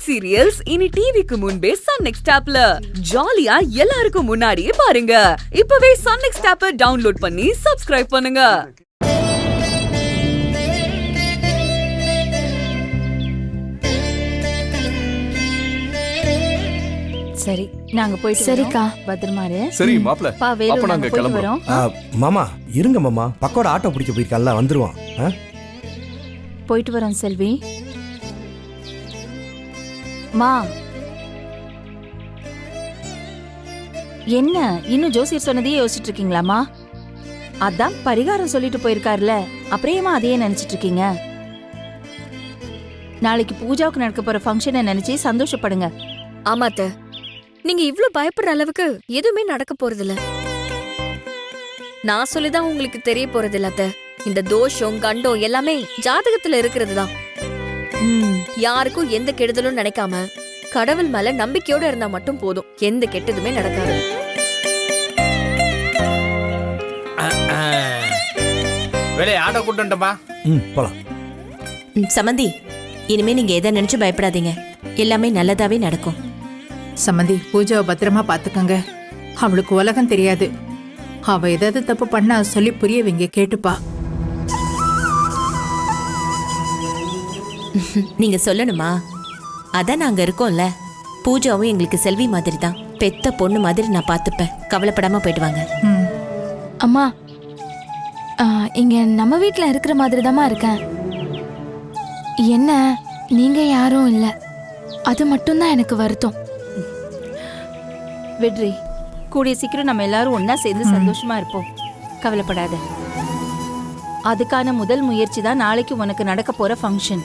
Hit serials இனி டிவிக்கு முன்பே சன் நெக்ஸ்ட் ஆப்ல ஜாலியா எல்லாருக்கும் முன்னாடியே பாருங்க. இப்பவே சன் நெக்ஸ்ட் ஆப்பை டவுன்லோட் பண்ணி சப்ஸ்கிரைப் பண்ணுங்க. சரி நாங்க போயிட்டு சரிக்கா பத்திரமா இரு. சரி மாப்ள அப்ப நாங்க கிளம்புறோம். மாமா இருங்க மாமா, பக்கோட ஆட்டோ பிடிக்க போயிருக்கான்ல, வந்துருவான். போயிட்டு வரோம் செல்வி. மா என்ன இன்னும் ஜோசியர் சொன்னதையே யோசிச்சுட்டு இருக்கீங்களாமா? அதான் பரிகாரம் சொல்லிட்டு போயிருக்காருல, அப்புறமா அதையே நினைச்சிட்டு இருக்கீங்க? நாளைக்கு பூஜாவுக்கு நடக்க போற ஃபங்க்ஷனை நினைச்சு சந்தோஷப்படுங்க. ஆமாத்த, நீங்க இவ்ளோ பயப்படுற அளவுக்கு எதுவுமே நடக்க போறதில்ல. நான் சொல்லிதான் உங்களுக்கு தெரிய போறது அத்த. இந்த தோஷம் கண்டம் எல்லாமே ஜாதகத்துல இருக்கிறது தான். யாருக்கும் எந்த கெடுதலும் நினைக்காம கடவுள் மேல நம்பிக்கையோட இருந்தா மட்டும் போதும், எந்த கெட்டதுமே நடக்காது. வேலை ஆட்டோ கூட்டம்பா. போலாம். சமந்தி, இனிமே நீங்க எதை நினைச்சு பயப்படாதீங்க, எல்லாமே நல்லதாவே நடக்கும். சமந்தி, பூஜாவை பத்திரமா பாத்துக்கங்க. அவளுக்கு உலகம் தெரியாது. அவ ஏதாவது தப்பு பண்ணா சொல்லி புரிய வைங்க, கேட்டுப்பா. நீங்க சொல்லணுமா? அதான் நாங்க இருக்கோம்ல. பூஜாவும் எங்களுக்கு செல்வி மாதிரி தான், பெத்த பொண்ணு மாதிரி நான் பாத்துப்பேன். கவலைப்படாம போயிட்டு வாங்க. அம்மா, இங்க நம்ம வீட்ல இருக்கிற மாதிரி தாம்மா இருக்கேன். என்ன நீங்க யாரும் இல்ல, அது மட்டும்தான் எனக்கு வருத்தம். வெற்றி, கூடிய சீக்கிரம் நம்ம எல்லாரும் ஒன்னா சேர்ந்து சந்தோஷமா இருப்போம். கவலைப்படாத. அதுக்கான முதல் முயற்சி தான் நாளைக்கு உனக்கு நடக்க போற ஃபங்க்ஷன்.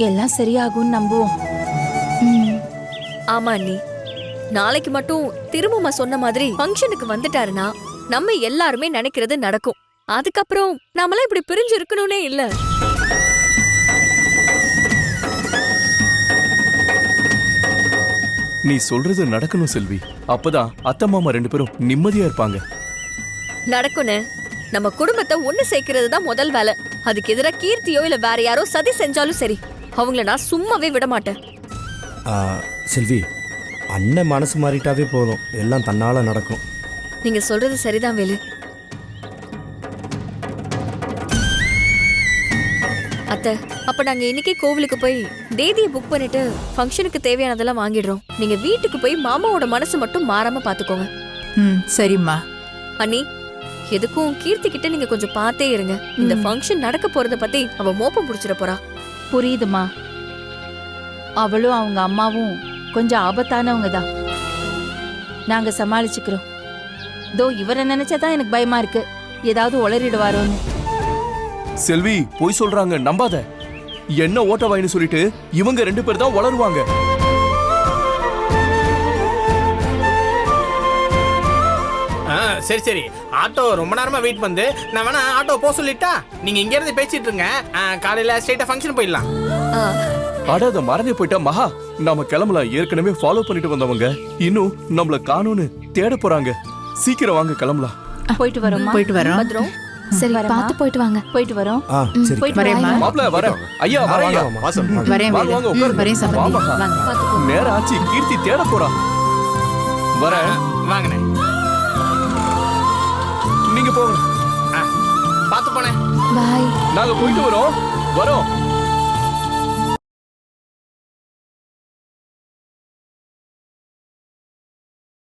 எல்லாம் சரியாகும்னு நம்புவோம். ஆமா அண்ணி, நாளைக்கு மட்டும் திரும்பமா சொன்ன மாதிரி ஃபங்க்ஷனுக்கு வந்துட்டாருன்னா நம்ம எல்லாருமே நினைக்கிறது நடக்கும். அதுக்கப்புறம் நாமெல்லாம் இப்படி பிரிஞ்சு இருக்கணும்னே இல்ல. நீ சொல்றது நடக்கணும் செல்வி. அப்பதான் அத்தை மாமா 2 பேரும் நிம்மதியா இருப்பாங்க. நடக்கும்னு நம்ம குடும்பத்தை ஒண்ணு சேர்க்கிறது தான் முதல் வேலை. அதுக்கு எதிராக கீர்த்தியோ இல்ல வேற யாரோ சதி செஞ்சாலும் சரி, அவங்கள நான் சும்மாவே விட மாட்டேன். செல்வி, அண்ணன் மனசு மாறிட்டாவே போதும், எல்லாம் தன்னால நடக்கும். நீங்க சொல்றது சரிதான் வேலு. அத்தை, அப்ப நாங்க இன்னைக்கே கோவிலுக்கு போய் தேதியை புக் பண்ணிட்டு ஃபங்க்ஷனுக்கு தேவையானதெல்லாம் வாங்கிடுறோம். நீங்க வீட்டுக்கு போய் மாமாவோட மனசு மட்டும் மாறாம பாத்துக்கோங்க. சரிம்மா. அண்ணி, எதுக்கும் கீர்த்தி கிட்ட நீங்க கொஞ்சம் பார்த்தே இருங்க. இந்த ஃபங்க்ஷன் நடக்க போறத பத்தி அவ மோப்பம் புடிச்சிட போறா. புரியுதுமா, அவளும் அவங்க அம்மாவும் கொஞ்சம் ஆபத்தானவங்க தான். நாங்க சமாளிச்சுக்கிறோம். தோ இவரை நினைச்சாதான் எனக்கு பயமா இருக்கு, ஏதாவது உளறிடுவாரோன்னு. செல்வி போய் சொல்றாங்க, நம்பாத. என்ன ஓட்ட வாயின்னு சொல்லிட்டு இவங்க 2 பேர் தான் வளருவாங்க. சரி சரி, ஆட்டோ ரொம்ப நேரமா வெயிட் பண்ணு. நான் வேணா ஆட்டோ போக சொல்லிட்டா, நீங்க இங்க இருந்து பேசிட்டு இருங்க. காலையில ஸ்ட்ரைட்டா ஃபங்க்ஷன் போயிடலாம். அட, அத மறந்தே போயிட்டா மகா. நாம கிளம்பலாம். ஏற்கனவே ஃபாலோ பண்ணிட்டு வந்தவங்க இன்னும் நம்மள காணோன்னு தேட போறாங்க. சீக்கிரம் வாங்க, கிளம்பலாம். போயிட்டு வரோம். போயிட்டு வரோம். பத்திரம். சரி, பார்த்து போயிட்டு வாங்க. போயிட்டு வரோம். சரி, போயிட்டு வரேன். மாப்ள வரேன். ஐயா வரேன். வரேன் வாங்க வாங்க, உட்காருங்க. வரேன் சமந்தி. வாங்க. நேரம் ஆச்சு, கீர்த்தி தேட போறா. வரேன். வாங்கண்ணே, நீங்க போங்க. பார்த்து போனேன். பாய். நாங்க போயிட்டு வரோம்.